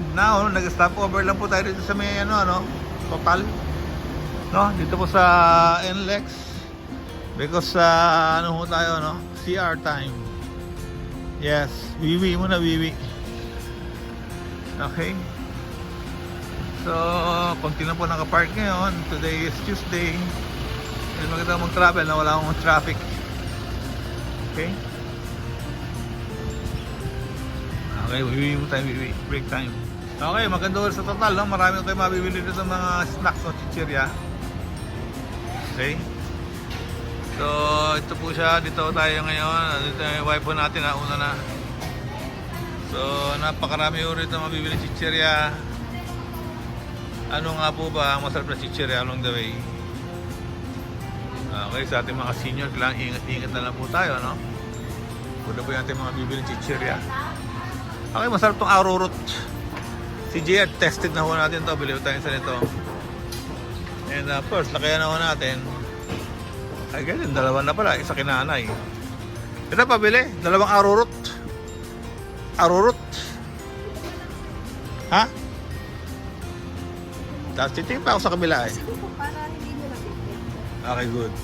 And now, nag-stop over lang po tayo dito sa may Total. No, dito po sa NLEX. Because ano ho tayo, no? CR time. Yes, wiwi muna, wiwi. Okay. So, konti lang po nakapark ngayon. Today is Tuesday. And maganda mag-travel na wala akong traffic. Okay. Okay, wiwi mo tayo, wiwi. Break time. Okay, maganda ulit sa Total, no? Marami kayo mabibili dito sa mga snacks o chichirya. Okay. So, ito po siya. Dito tayo ngayon. Dito yung wife po natin, una na. So, napakarami ulit na mabibili chichirya. Ano nga po ba ang masarap na chichirya along the way? Okay, sa ating mga senior, kailangan ingat-ingat na lang po tayo, no? Pwede po yung ating mga bibili chichirya. Okay, masarap itong arrowroot. Si JR, tested na ho natin ito. Bili tayo sa nito. And first, lakayan na ho natin. Ay, ganyan, dalawa na pala. Isa kinanay. Ito pabili, dalawang arrowroot. Arrowroot. Ha? Tapos titingin pa ako sa kabila eh. Para hindi nyo lang. Okay, good.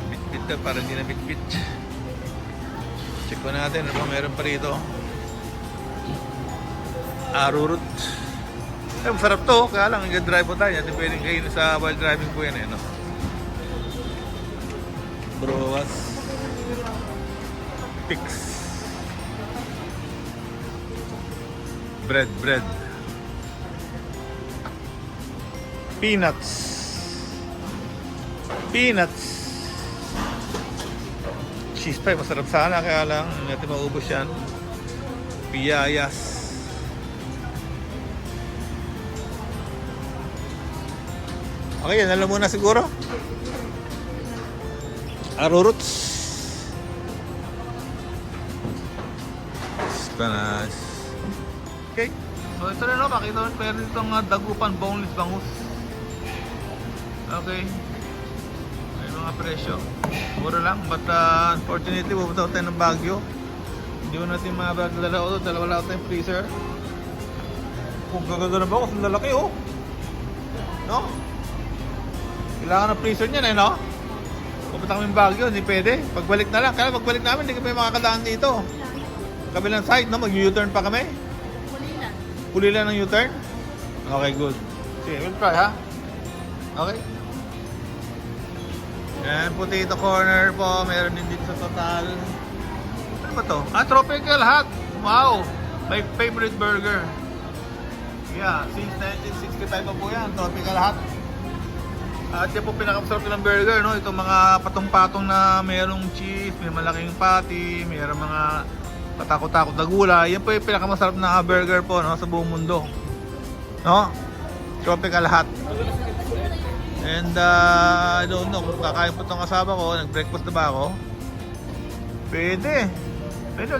Bit-bit na, para hindi na bit-bit. Check ko natin, ano ba meron pa rito? Arrowroot. Eh, masarap to, kaya lang, nag-drive po tayo. Hindi pwedeng kainin sa while driving po yan eh, no? Broas. Pix. Bread. Peanuts. Cheese pie, masarap sana, kaya lang hindi natin maubos yan. Piyayas. Okay, yan alam muna siguro. Arrowroots. Spinach. Okay. So ito na, no, makita mo meron itong dagupan boneless bangus. Okay. May mga presyo. Mura lang, but unfortunately pupunta tayo ng Baguio. Hindi mo natin mabagdala ko ito. Dalawa lang tayong freezer. Kung gagagana ba ako, ang lalaki oh. No? Kailangan ng freezer niyan eh, no? Pupunta kami ng Baguio, hindi pwede. Pagbalik na lang, kaya pagbalik namin, hindi kami makakadaan dito. Kabilang side, no? Mag-U-turn pa kami. Huli lang ng U-turn? Okay, good. Sige, we'll try, ha? Okay. Yan, potato corner po. Meron din dito sa Total. Ano ba to? Tropical Hut. Wow! My favorite burger. Yeah, since 1965 pa po yan. Tropical Hut. At yan po pinakamasarap ng burger, no? Itong mga patong-patong na mayroong cheese, may malaking patty, mayroong mga patakot-takot na gulay. Yan po yung pinakamasarap na burger po, no, sa buong mundo. No? Tropical Hut. And I don't know kung kakain po itong asawa ko. Nag-breakfast na ba ako? Pwede.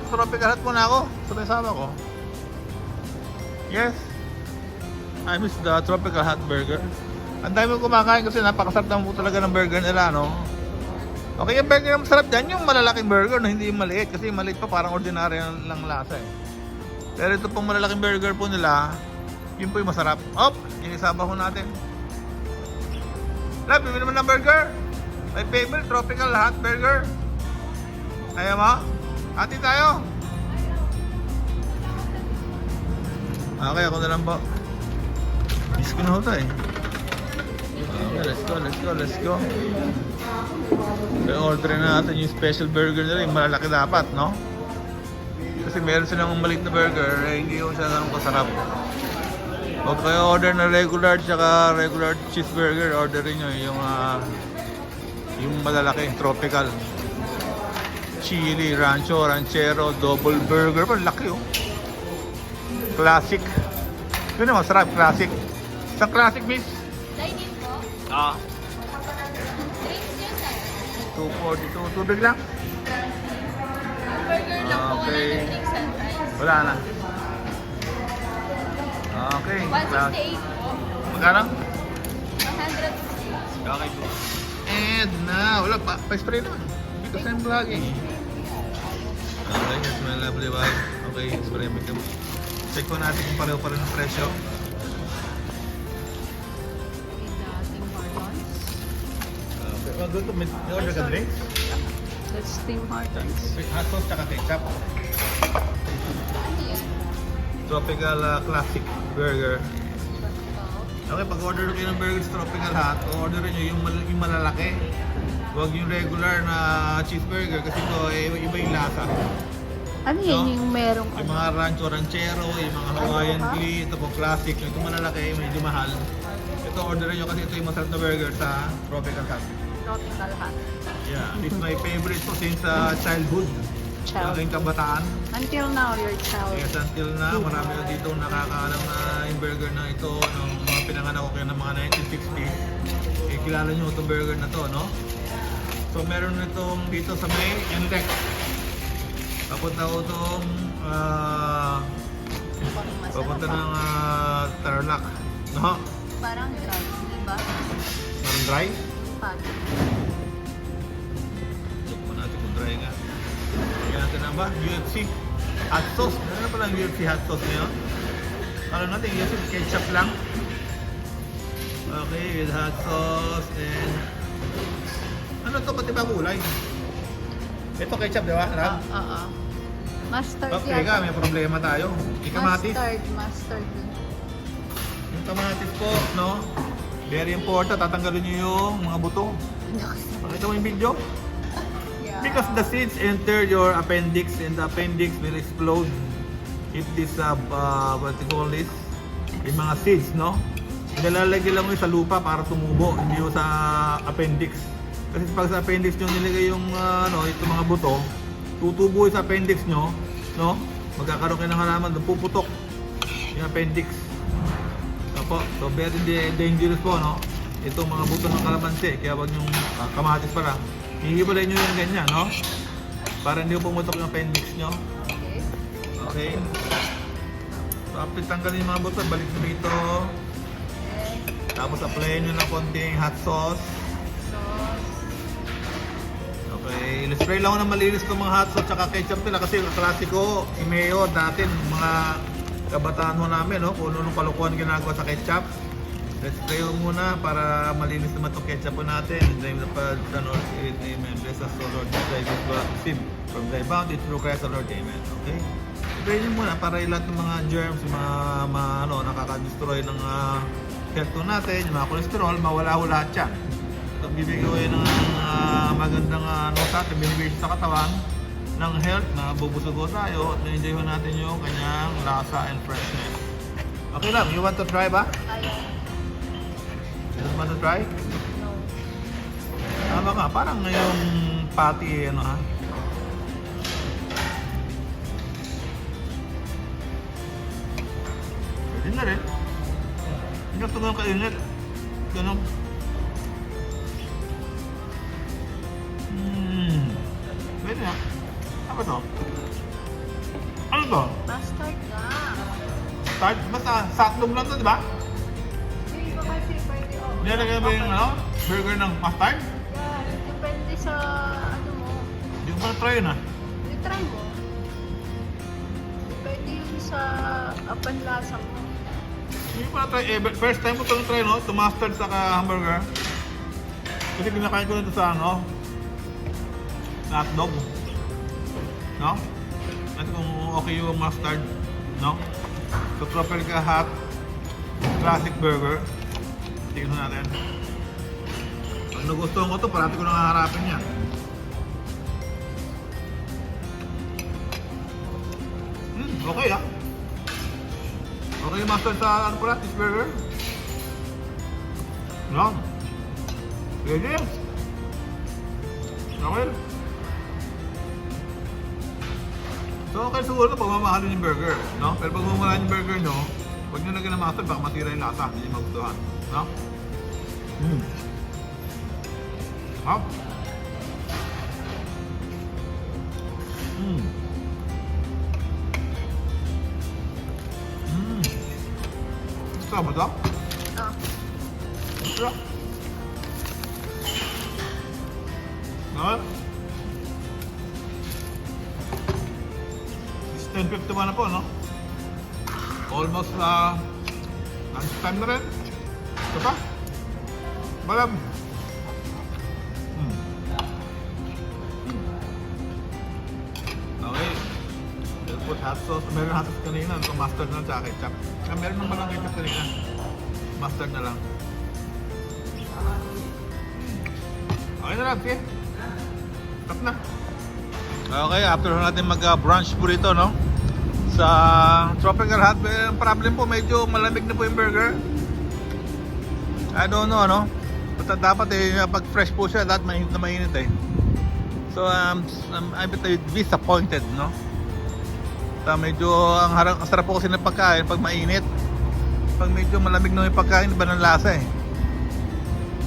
Tropical Hut muna ako sa asawa ko. Yes. I miss the Tropical Hut burger. Ang dami ko kumakain kasi napakasarap naman po talaga ng burger nila, no? Okay, yung burger na masarap dyan, yung malalaking burger, no? Hindi yung maliit. Kasi yung maliit pa parang ordinary lang lasa eh. Pero ito pong malalaking burger po nila, yun po yung masarap. Op! Inisaba ko natin. Love, bibili naman ng burger. My favorite, Tropical Hut burger. Ayaw mo? Hati tayo. Okay, ako na lang po. Miss ko na ho tayo. Okay, let's go. I-order na natin yung special burger nila, yung malalaki dapat, no? Kasi meron silang maliit na burger, eh, hindi ko siya ganun kasarap. Huwag kayo order na regular tsaka regular cheeseburger, orderin nyo yung malalaki, tropical. Chili, ranchero, double burger, pa laki oh. Classic. Yun naman, sarap, classic. Isang classic, miss? Dine-in po? Ah. Drinks yun sir. 242, tubig lang? Burger lang po, wala Okay. na drinks and fries. Wala na. Okay. 168 po. Magkano? 100. Okay po. And na, wala pa. Pa-spray naman. Because I'm vlogging. Okay, that's my lovely wife. Okay, spray mo ito. Check ko natin kung pareho pa rin ang presyo. Tim Hortons. Okay. Oh, good. May order ka drinks? That's Tim Hortons. Hot sauce tsaka ketchup. Ano yun? Tropical classic burger. Okay, pag order kayo ng burger sa Tropical Hut, orderin nyo yung malalaki. Huwag yung regular na cheeseburger kasi ito iba yung lasa. Ano yan yung merong Yung mga rancho ranchero, yung mga Hawaiian Glee, ito po classic. Ito malalaki, medyo mahal. Ito orderin nyo kasi ito yung masarap na burger sa Tropical Hut. Tropical Hut. Yeah, this is my favorite po since childhood. Sa aking kabataan. Until now, your child. Yes, until na, marami na dito nakakaalam na yung burger na ito nung mga pinanganak ko kaya ng mga 1960. Eh, kilala nyo itong burger na to, no? So, meron itong dito sa may NLEX. Papunta ko itong papunta ng Tarlac, no? Parang dry, di ba? Parang dry. Pag. Check mo natin kung dry nga. Kaya natin na ba? UFC hot sauce. Ano pala yung UFC hot sauce ngayon? Alam natin, UFC ketchup lang. Okay, with hot sauce and... Ano to? Pati ba kulay? Ito ketchup, di ba? Rab? Oo. Mustard Okay ka, may problema tayo. Ikamatis. Mustard. Yung kamatis po, no? Very important. Tatanggalin nyo yung mga buto. Pakita mo yung video. Yeah. Because the seeds enter your appendix and the appendix will explode if this, what you call this, yung mga seeds, no? Nilalagay lang mo sa lupa para tumubo, hindi yung sa appendix. Kasi pag sa appendix nyo nilagay yung, itong mga buto, tutubo yung sa appendix nyo, no? Magkakaroon kayo ng halaman, puputok yung appendix. Opo, so very dangerous po, no? Itong mga buto ng kalamansi, kaya wag yung kamatis pala. Hihibalay nyo yung ganyan, no? Para hindi pumutok yung appendix nyo. Okay. So after tanggalin yung mga buto, balik nyo dito. Tapos applyin nyo ng konting hot sauce. Okay, spray lang ako ng malinis itong mga hot sauce at ketchup nila kasi klasiko, si Mayo dati mga kabataan mo namin, no? Kung anong kalukuhan ginagawa sa ketchup. Let's spray muna para malinis naman itong ketchup po natin. In the name of the Father, Son, Lord, Amen. Bless us, O Lord, Jesus Christ, receive from thy bounty through Christ, O Lord, Amen. Okay? Spray nyo muna para lahat ng mga germs, yung mga nakaka-destroy ng health natin, yung mga cholesterol, mawala ho lahat yan. At bibigay ko ng magandang sa atin, binibigay sa katawan ng health na bubusog tayo at na-enjoy ho natin yung kanyang lasa and freshness. Okay lang, you want to try ba? You want to try? No. Tama nga, parang ngayong patty, ha? Pwede na rin. Hindi ka ganun kainit. Ganun. Pwede na. Ano to? Ano to? Mustard na. Start? Basta satlog lang to, di ba? Hindi ba kasi pwede ako? Nilagay ba yung burger ng mustard? Yeah, depende sa ano mo. Hindi ko pa try yun, I-try mo. Depende yun sa panlasa mo. Hindi ko pa try. First time ko itong try, no? Ito mustard sa hamburger. Kasi kinakain ko na ito sa hotdog. No? Natin kung okay yung mustard. No? So, Tropical Hut Classic Burger. Tingnan natin. Pag nagustuhan ko ito, parati ko nang haharapin yan. Okay okay yung mustard sa this burger. No? Pwede. Okay. So okay siguro pag mamahalin yung burger, no? Pero pag mamahalin yung burger nyo, huwag nyo lagyan ng mustard, baka masira yung lasa, hindi nyo magustuhan, no? Hop. Gusto mo ito? Ah. Gusto? No? 10:51 na po, no? Almost lunchtime na rin. Ito pa? Malam. Okay. We'll put hot sauce. Meron hot sauce kanina. Ito mustard na tsaka ketchup. Meron naman lang ketchup kanina. Mustard na lang. Okay na lang, sige. Stop na. Okay, after natin mag-brunch po rito, no? Sa Tropical Hut, ang problem po, medyo malamig na po yung burger. I don't know, no? Basta dapat pag fresh po siya, dapat mainit na mainit eh. So, I'm a bit disappointed, no? So, medyo ang sarap po kasi ng pagkain pag mainit. Pag medyo malamig na yung pagkain, iba ng lasa eh.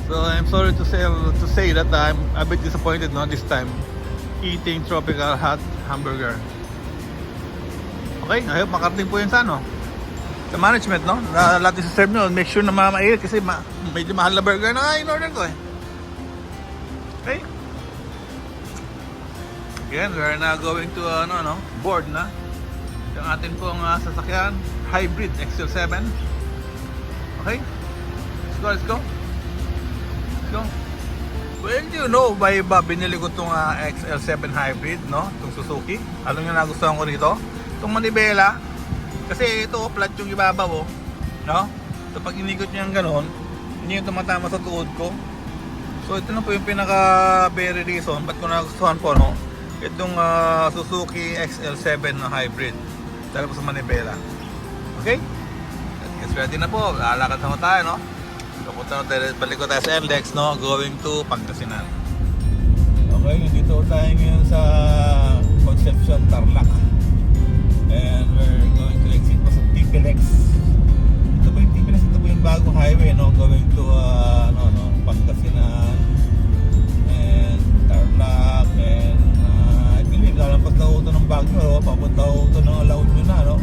So, I'm sorry to say that I'm a bit disappointed, no, this time eating Tropical Hut hamburger. Okay, I hope makarating po yun sa ano, sa management, no? Na lahat yung serve nyo, make sure na mainit kasi medyo mahal na burger na in-order ko eh. Okay? Again, we are now going to board na yung atin pong sasakyan, hybrid XL7. Okay? Let's go. Let's go. Well, you know, binili ko itong XL7 hybrid, no? Itong Suzuki. Alam nyo nagustuhan ko rito? Itong manibela. Kasi ito, flat yung ibabaw, oh. No? So, pag inikot nyo yung ganon, hindi yung tumatama sa tuhod ko. So, ito na po yung pinaka-very reason ba't ko nagustuhan po, no? Itong Suzuki XL7 na hybrid. Dahil po sa manibela. Okay? Let's get ready na po. Lalakad na tayo, no? Balik ko tayo sa NLEX, no? Going to Pangasinan. Okay, nandito tayo ngayon sa Concepcion, Tarlac. And we're going to exit po sa TPLEX. Ito po yung TPLEX, ito po yung bagong highway, no? Going to Pangasinan and Tarlac and I believe lalampas na ito ng Baguio, papunta ito ng La Union na, no?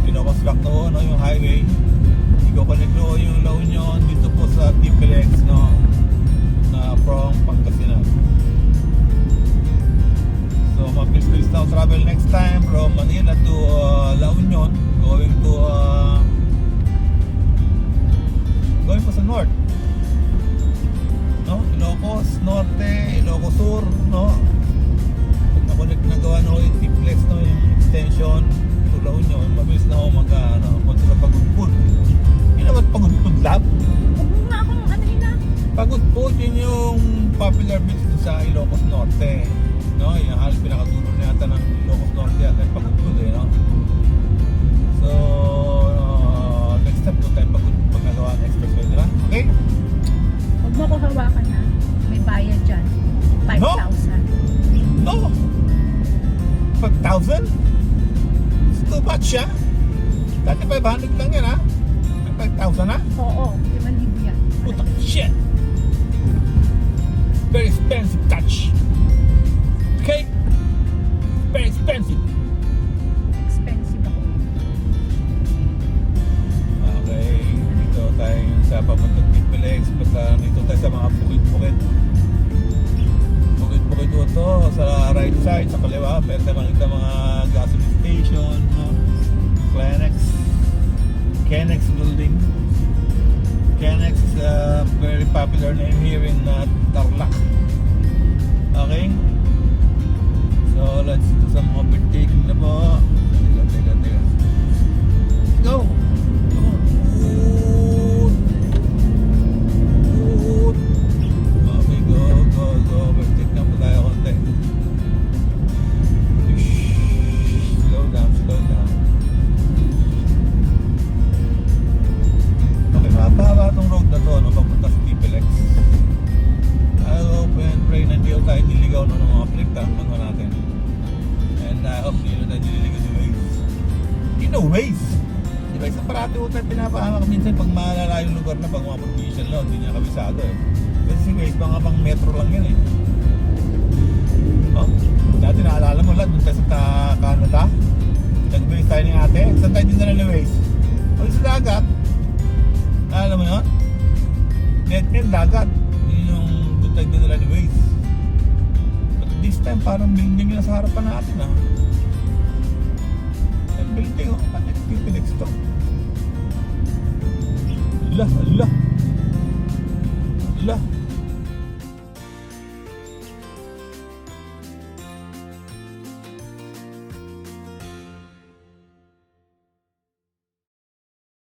Pinoconstruct na no, yung highway. Iko-connect ko yung La Union dito po sa TPLEX, no, na from Pangasinan. So mabilis-bilis na travel next time from Manila to La Union, going po sa north, no, Ilocos Norte, Ilocos Sur, no. Pag na-connect na gawa no yung TPLEX, no, yung extension to La Union, mabilis na ako punta sa Pagudpud. Yun naman Pagudpud Lab. Huwag mo nga akong na. Pagudpud, yun yung popular beach sa Ilocos Norte, no? Yung halos pinakadulo na yata ng Ilocos Norte at Pagudpud eh, no? So next time po tayo Pagudpud pag nagawa ng expressway nila. Okay? Huwag mo ko hawakan na. May bayad dyan. 5,000. No! 5,000? It's too much, ah. Dati 500 lang yan, ah. 5,000 na? Oo, 5,000 yan. Putang shit! Very expensive touch. Okay? Very expensive. Expensive ako. Okay, dito tayo sa papuntang TPLEX. Basta dito tayo sa mga bukid-bukid. Bukid-bukid ito sa right side, sa kaliwa. Pwede makita mga gasoline station, no? Kenex building. Kenex is a very popular name here in Tarlac. Okay? So let's do some overtaking na po. Teka. Let's go! Okay, go. Overtake na po tayo konti. Slow down. Mahaba itong road na to, no, papunta sa TPLEX. I hope and pray na hindi tayo niligaw ng mga pinagtanong natin. And I hope hindi tayo nililigaw ni Waze. You know Waze? Di ba isang parati ko tayo pinapahamak minsan pag maalala yung lugar na pag mga provincial law, hindi niya kabisado eh. Kasi si Waze, mga pang metro lang yan eh. Oh, dati naalala mo lang, dun tayo sa Canada. Nag-base tayo ni ate. Saan tayo din na ni Waze? O sa dagat. Alam mo yun? Dead end, dagat. Yun yung butag na nila ni Waze. But this time, parang building na sa harapan natin, ha? Yung building, oh, pati TPLEX to. Ala, ala. Ala.